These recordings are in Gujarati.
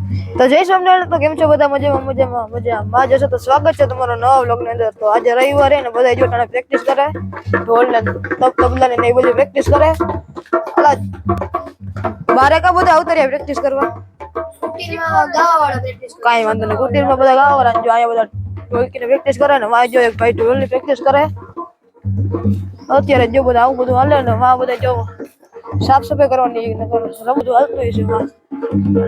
તો જય સ્વામિનારાયણ. તો કેમ છો બધા? મજામાં જશો તો સ્વાગત છે તમારો નવા વ્લોગ ની અંદર. તો આજે રવિવારે ને બધા જો ટાણે પ્રેક્ટિસ કરે, ઢોલ ને તબલા ને એ બધી પ્રેક્ટિસ કરે. અલા બારે કા બધા આવતા પ્રેક્ટિસ કરવા. કાઈ વાંધો નહીં, કુટીરમાં બધા ગાવાવાળા જો અહીંયા બધા ઢોલકી ની પ્રેક્ટિસ કરે ને વાય જો એક ભાઈ ઢોલ ની પ્રેક્ટિસ કરે. અત્યારે જો બધા આવું બધું હાલે ને વા બધા જો સાફ સફાઈ કરવાની બધું હાલતું હોય છે.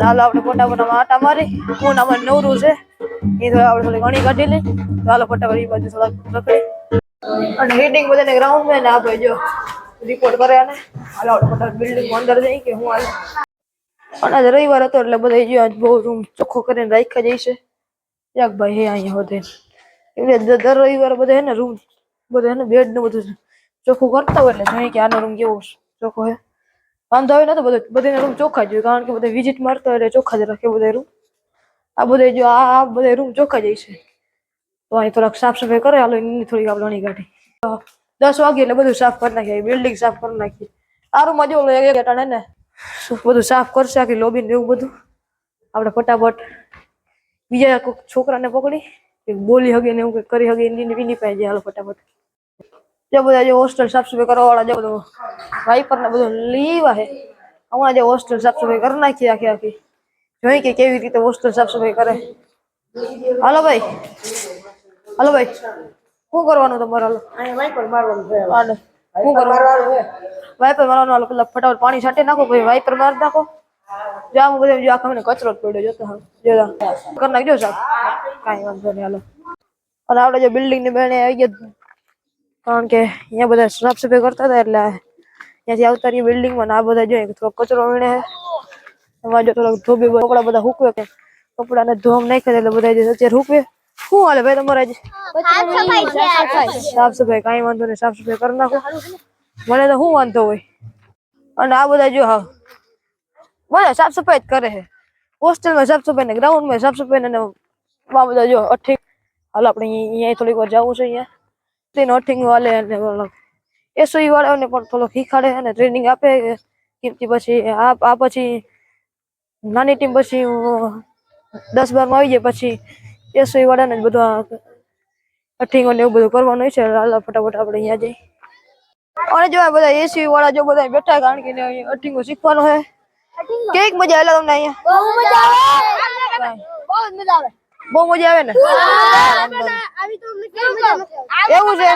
હાલો આપણે ફટાફટ આટા મારી કોણ અમારે નવરું છે એ તો આપણે થોડી ઘણી કાઢી લઈ. હાલો ફટાફટ એ બાજુ થોડા રખડી અને હીટિંગ બધાને ગ્રાઉન્ડ માં ને આપણે જો રિપોર્ટ કરે ને હાલો આપણે ફટાફટ બિલ્ડિંગ અંદર જઈ કે હું હાલ. અને આજે રવિવાર હતો એટલે બધા જો બહુ રૂમ ચોખ્ખો કરીને રાખ્યા જાય છે. યાક ભાઈ હે અહીંયા વધે એટલે દર રવિવારે બધા હે ને રૂમ બધા હે ને બેડ ને બધું ચોખ્ખું કરતા હોય એટલે જોઈએ કે આનો રૂમ કેવો ચોખ્ખો હે. વાંધો આવે ને તો બધાને રૂમ ચોખ્ખા જોઈએ કારણ કે બધા વિઝિટ મારતા હોય એટલે ચોખ્ખા જ રાખે બધા રૂમ. આ બધા જો આ બધા રૂમ ચોખ્ખા જાય છે તો અહીં થોડાક સાફ સફાઈ કરે. હાલો એની થોડીક આપણે ઘણી કાઢી 10 વાગે એટલે બધું સાફ કરી નાખીએ, બિલ્ડિંગ સાફ કરી નાખીએ. આ રૂમમાં જો ટાણે ને બધું સાફ કરશે આખી લોબી ને એવું બધું. આપણે ફટાફટ બીજા કોઈક છોકરાને પકડી બોલી હગે ને એવું કરી હગે એની વિની પાઈ જાય. હાલો ફટાફટ જો બધા જે હોસ્ટેલ સાફ સફાઈ કરવા વાળા જે બધું વાઇપર ને બધું લીવા હે હમણાં જે હોસ્ટેલ સાફ સફાઈ કરી નાખી આખી જોઈ કે કેવી રીતે હોસ્ટેલ સાફ સફાઈ કરે. હાલો ભાઈ શું કરવાનું તમારે? હાલો વાઇપર મારવાનું છે. હાલો શું કરવાનું? વાઇપર મારવાનું. હાલો પેલા ફટાફટ પાણી છાંટી નાખો પછી વાઇપર મારી નાખો. જો આમ બધા જો આખા મને કચરો જ પડ્યો જોતો જો કરી નાખજો સાહેબ. કાંઈ વાંધો નહીં. હાલો અને આપણે જો બિલ્ડિંગ ની બેને આવી ગયા કારણ કે અહીંયા બધા સાફ સફાઈ કરતા હતા એટલે ત્યાંથી આવતા રહી બિલ્ડિંગ માં. આ બધા જોઈએ થોડો કચરો વીણે એમાં જો થોડોક ધોબી કપડા બધા હૂકવે કે કપડા ને ધોમ નાખે એટલે બધા અત્યારે હૂકવે. શું હાલે ભાઈ તમારે સાફ સફાઈ? કાંઈ વાંધો નહીં, સાફ સફાઈ કરી નાખો. મને તો શું વાંધો હોય. અને આ બધા જો હા બધા સાફ સફાઈ જ કરે છે. હોસ્ટેલમાં સાફ સફાઈ ને ગ્રાઉન્ડ માં સાફ સફાઈ ને આ બધા જો અઠીક. હાલો આપણે અહીંયા થોડીક વાર જવું છે. અહીંયા નોટિંગ વાલે અને એસઓઈ વાળાને પણ થોડોક શીખાડે અને ટ્રેનિંગ આપે કે પછી આ પછી નાની ટીમ પછી 10-12 માં આવી જાય પછી એસઓઈ વાળાને જ બધું અઠીંગો ને એવું બધું કરવાનું હોય છે. હાલો ફટાફટ આપણે અહીંયા જઈએ. અને જો બધા એસઓઈ વાળા જો બધા બેઠા કારણ કે અઠીંગો શીખવાનું હોય. કેવી મજા આવે તમને અહીંયા? બહુ મજા આવે ને? એવું છે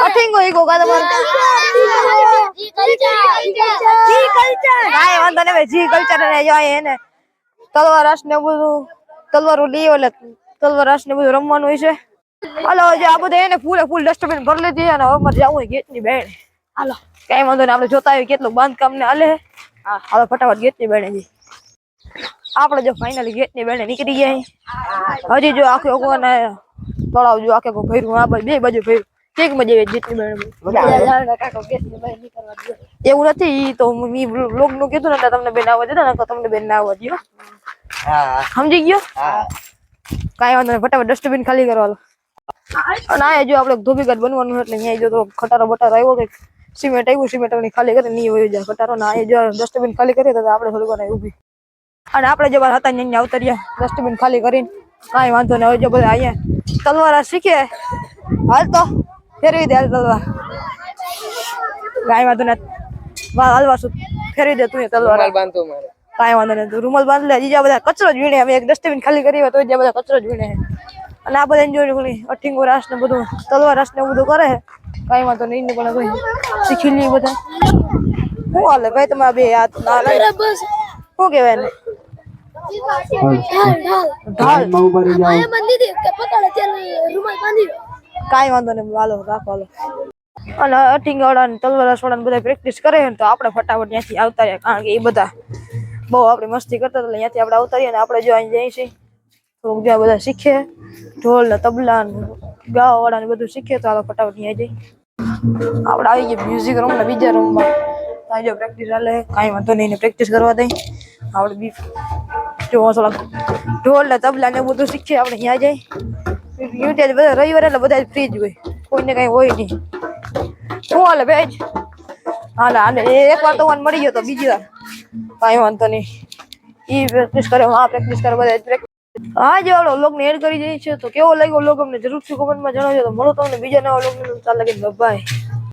અઠીંગો ઈકો કા તમારે? કાંઈ વાંધો નહીં. જી કલ્ચર ને જો એને તલવાર રાસ ને બધું તલવારો લઈ એટલે તલવાર રાસ ને બધું રમવાનું હોય છે. હાલો જે આ બધા એને ફૂલ ડસ્ટબિન ભરી લીધી અને હવે મારે જવું હોય ગેટ ની બેન. હાલો કઈ વાંધો નહીં. આપણે જોતા આવીએ કેટલું બાંધકામ ને હાલે. હાલો ફટાફટ ગેટ ની બેને જઈએ. આપણે જો ફાઇનલી ગેટ ની બેને નીકળી ગયા. હજી જો આખો તળાવ જો આખે ભર્યું આ બે બાજુ ભર્યું. કેક મજા આવે ગેટ ની બેને. એવું નથી તો લોક નું કીધું ને તમને બેન આવવા દીધા ને તમને બેન ના આવવા દો. સમજી ગયો? કાંઈ વાંધો નહીં. ફટાફટ ડસ્ટબિન ખાલી કરવાનું. અને આ જો આપણે ધોબીઘાટ બનવાનું એટલે અહીંયા જો તો ખટારો બટારો આવ્યો કે સિમેન્ટ આવ્યું સિમેન્ટ ખાલી કરી નહીં હોય જાય ખટારો ને આ જો ડસ્ટબિન ખાલી કરીએ તો આપણે થોડીક વાર ઊભી અને આપણે જે હતા અહીંયા ઉતર્યા ડસ્ટબિન ખાલી કરીને. કાંઈ વાંધો નહીં. હવે જો બધા અહીંયા તલવાર શીખે હાલ તો ફેરવી દે તલવાર. કાંઈ વાંધો નહીં. હાલવા શું ફેરવી દે તું તલવાર. કાંઈ વાંધો નહીં. રૂમાલ બાંધ લે. બીજા બધા કચરો જ વીણે. અમે એક ડસ્ટબિન ખાલી કરી હોય તો બધા કચરો જ વીણે. અને આ બધા એન્જોય અઠીંગો રાસ ને બધું તલવાર રાસ ને બધું કરે. કાંઈ વાંધો નહીં. પણ શીખી લઈએ બધા. શું હાલે ભાઈ તમારે બે હાથ શું કહેવાય ને કાંઈ વાંધો નહીં. હાલો રાખો હાલો. અને અઠીંગવાળા ને તલવાર રાસ વાળા બધા પ્રેક્ટિસ કરે ને તો આપણે ફટાફટ ત્યાંથી આવતા રહ્યા કારણ કે એ બધા બહુ આપણે મસ્તી કરતા હતા. ત્યાંથી આપણે આવતા રહીએ ને આપણે જો અહીં જઈએ છીએ થોડુંક જ્યાં બધા શીખે ઢોલ ને તબલા ને ગાવા વાળા ને બધું શીખે તો હાલો ફટાફટ ત્યાં જઈએ. આપણે આવી ગયા મ્યુઝિક રૂમ ને બીજા રૂમમાં. ત્યાં જો પ્રેક્ટિસ હાલે. કાંઈ વાંધો નહીં. પ્રેક્ટિસ કરવા દઈ આપણે બી જો થોડાક ઢોલ ને તબલા ને બધું શીખીએ. આપણે ત્યાં જઈએ. બધા રવિવારે એટલે બધા ફ્રી જ હોય. કોઈને કઈ હોય નહીં. શું હાલે ભાઈ? હાલે હાલે એક વાર તો મને મળી ગયો તો બીજી વાર કાંઈ વાંધો નહીં ઈ પ્રેક્ટિસ કરે આ પ્રેક્ટિસ કરે બધા હા જે વાળો લોગ ને એડ કરી દઈએ છે તો કેવો લાગ્યો લોગ અમને જરૂરથી કોમેન્ટમાં જણાવજો તો મળો તમને બીજા નવા લોગ ચાલ લાગે બાય